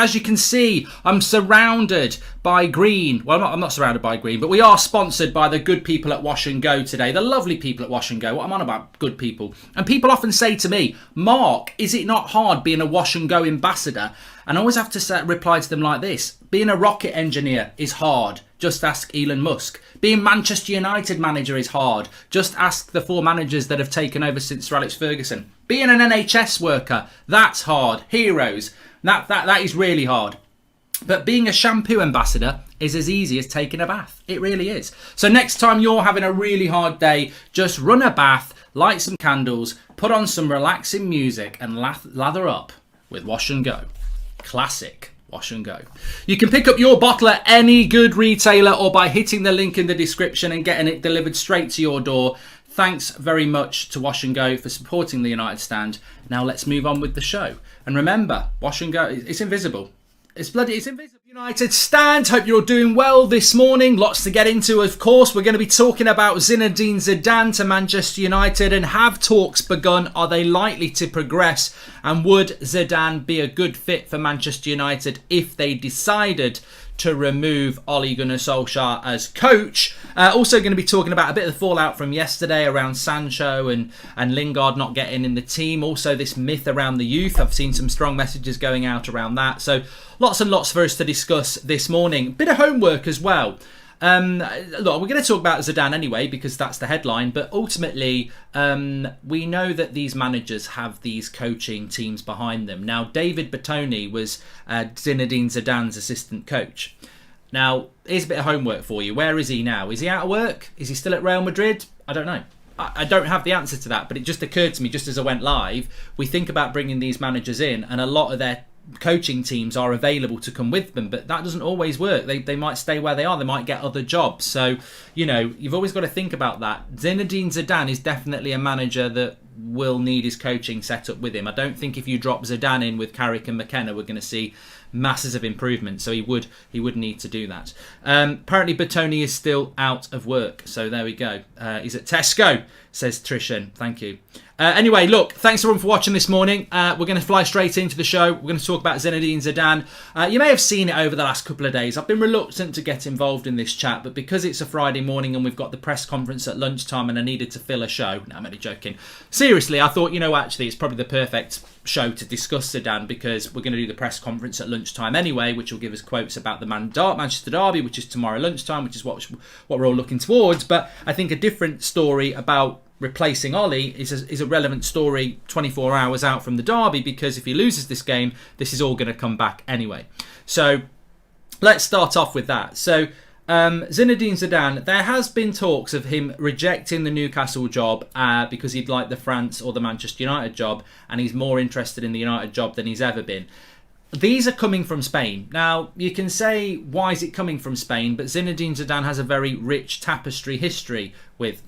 As you can see, I'm surrounded by green. Well, I'm not surrounded by green, but we are sponsored by the good people at Wash and Go today. The lovely people at Wash and Go. What I'm on about, good people. And people often say to me, Mark, is it not hard being a Wash and Go ambassador? And I always have to reply to them like this. Being a rocket engineer is hard. Just ask Elon Musk. Being Manchester United manager is hard. Just ask the 4 managers that have taken over since Sir Alex Ferguson. Being an NHS worker, that's hard. Heroes. That is really hard. But being a shampoo ambassador is as easy as taking a bath. It really is. So next time you're having a really hard day, just run a bath, light some candles, put on some relaxing music and lather up with Wash and Go. Classic Wash and Go. You can pick up your bottle at any good retailer or by hitting the link in the description and getting it delivered straight to your door. Thanks very much to Wash and Go for supporting the United Stand. Now let's move on with the show. And remember, Wash and Go, it's invisible. It's invisible. United Stand, hope you're all doing well this morning. Lots to get into, of course. We're going to be talking about Zinedine Zidane to Manchester United, and have talks begun? Are they likely to progress? And would Zidane be a good fit for Manchester United if they decided to remove Ole Gunnar Solskjaer as coach? Also going to be talking about a bit of the fallout from yesterday around Sancho and Lingard not getting in the team. Also this myth around the youth. I've seen some strong messages going out around that. So lots and lots for us to discuss this morning. Bit of homework as well. Look, we're going to talk about Zidane anyway because that's the headline, but ultimately we know that these managers have these coaching teams behind them. Now, David Bertoni was Zinedine Zidane's assistant coach. Now, here's a bit of homework for you. Where is he now? Is he out of work? Is he still at Real Madrid? I don't know. I don't have the answer to that, but it just occurred to me just as I went live. We think about bringing these managers in, and a lot of their coaching teams are available to come with them, but that doesn't always work. They might stay where they are. They might get other jobs. So, you know, you've always got to think about that. Zinedine Zidane is definitely a manager that will need his coaching set up with him. I don't think if you drop Zidane in with Carrick and McKenna, we're going to see masses of improvement. So he would need to do that. Apparently Bertoni is still out of work. So there we go. He's at Tesco, says Trishan. Thank you. Anyway, look, thanks everyone for watching this morning. We're going to fly straight into the show. We're going to talk about Zinedine Zidane. You may have seen it over the last couple of days. I've been reluctant to get involved in this chat, but because it's a Friday morning and we've got the press conference at lunchtime and I needed to fill a show. No, I'm only joking. Seriously, I thought, actually, it's probably the perfect show to discuss Zidane because we're going to do the press conference at lunchtime anyway, which will give us quotes about the Manchester Derby, which is tomorrow lunchtime, which is what we're all looking towards. But I think a different story about replacing Ollie is a relevant story 24 hours out from the derby, because if he loses this game, this is all going to come back anyway. So let's start off with that. So Zinedine Zidane, there has been talks of him rejecting the Newcastle job because he'd like the France or the Manchester United job, and he's more interested in the United job than he's ever been. These are coming from Spain. Now, you can say, why is it coming from Spain? But Zinedine Zidane has a very rich history with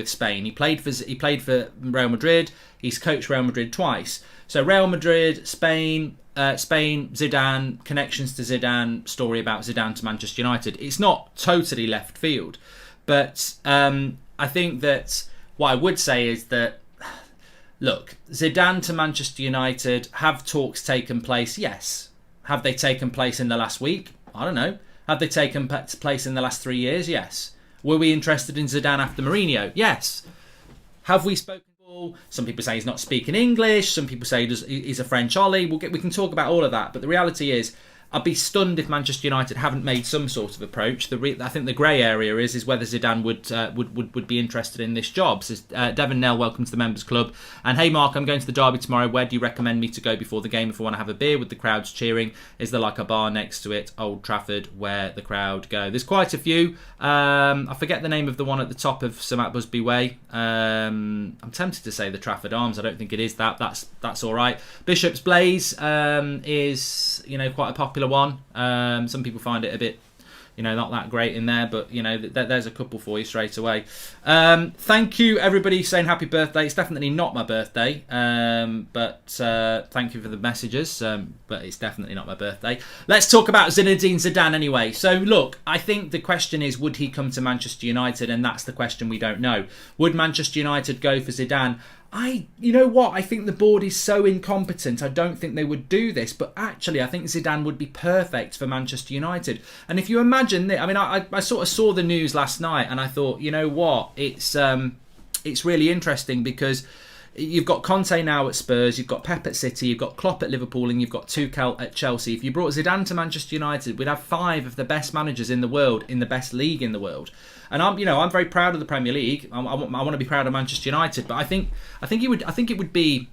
Spain. He played for Real Madrid. He's coached Real Madrid twice. So Real Madrid, Spain, Zidane, connections to Zidane, story about Zidane to Manchester United. It's not totally left field. But I think that what I would say is that, look, Zidane to Manchester United, have talks taken place? Yes. Have they taken place in the last week? I don't know. Have they taken place in the last 3 years? Yes. Were we interested in Zidane after Mourinho? Yes. Have we spoken? Some people say he's not speaking English. Some people say he's a French Ollie. We can talk about all of that. But the reality is, I'd be stunned if Manchester United haven't made some sort of approach. I think the grey area is whether Zidane would be interested in this job. Says Devon Nell, welcome to the members club. And hey Mark, I'm going to the derby tomorrow. Where do you recommend me to go before the game if I want to have a beer with the crowds cheering? Is there like a bar next to it, Old Trafford, where the crowd go? There's quite a few. I forget the name of the one at the top of Sir Matt Busby Way. I'm tempted to say the Trafford Arms. I don't think it is that. That's all right. Bishop's Blaze is quite a popular one. Some people find it a bit not that great in there, but there's a couple for you straight away. Thank you everybody saying happy birthday. It's definitely not my birthday, but thank you for the messages, but it's definitely not my birthday. Let's talk about Zinedine Zidane anyway. So look, I think the question is, would he come to Manchester United? And that's the question we don't know. Would Manchester United go for Zidane? You know what? I think the board is so incompetent. I don't think they would do this. But actually, I think Zidane would be perfect for Manchester United. And if you imagine that, I mean, I sort of saw the news last night, and I thought, you know what? It's really interesting because you've got Conte now at Spurs, you've got Pep at City, you've got Klopp at Liverpool, and you've got Tuchel at Chelsea. If you brought Zidane to Manchester United, we'd have 5 of the best managers in the world, in the best league in the world. And I'm very proud of the Premier League. I want to be proud of Manchester United, but I think it would be.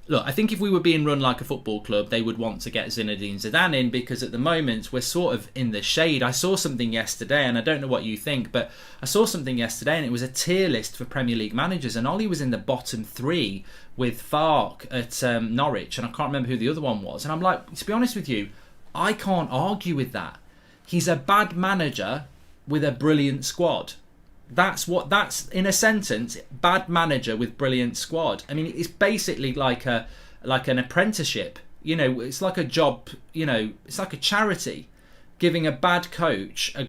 Look, I think if we were being run like a football club, they would want to get Zinedine Zidane in, because at the moment we're sort of in the shade. I saw something yesterday, and I don't know what you think, but I saw something yesterday, and it was a tier list for Premier League managers, and Ollie was in the bottom 3 with Farke at Norwich, and I can't remember who the other one was. And I'm like, to be honest with you, I can't argue with that. He's a bad manager with a brilliant squad. That's in a sentence, bad manager with brilliant squad. I mean, it's basically like an apprenticeship. It's like a job. It's like a charity, giving a bad coach a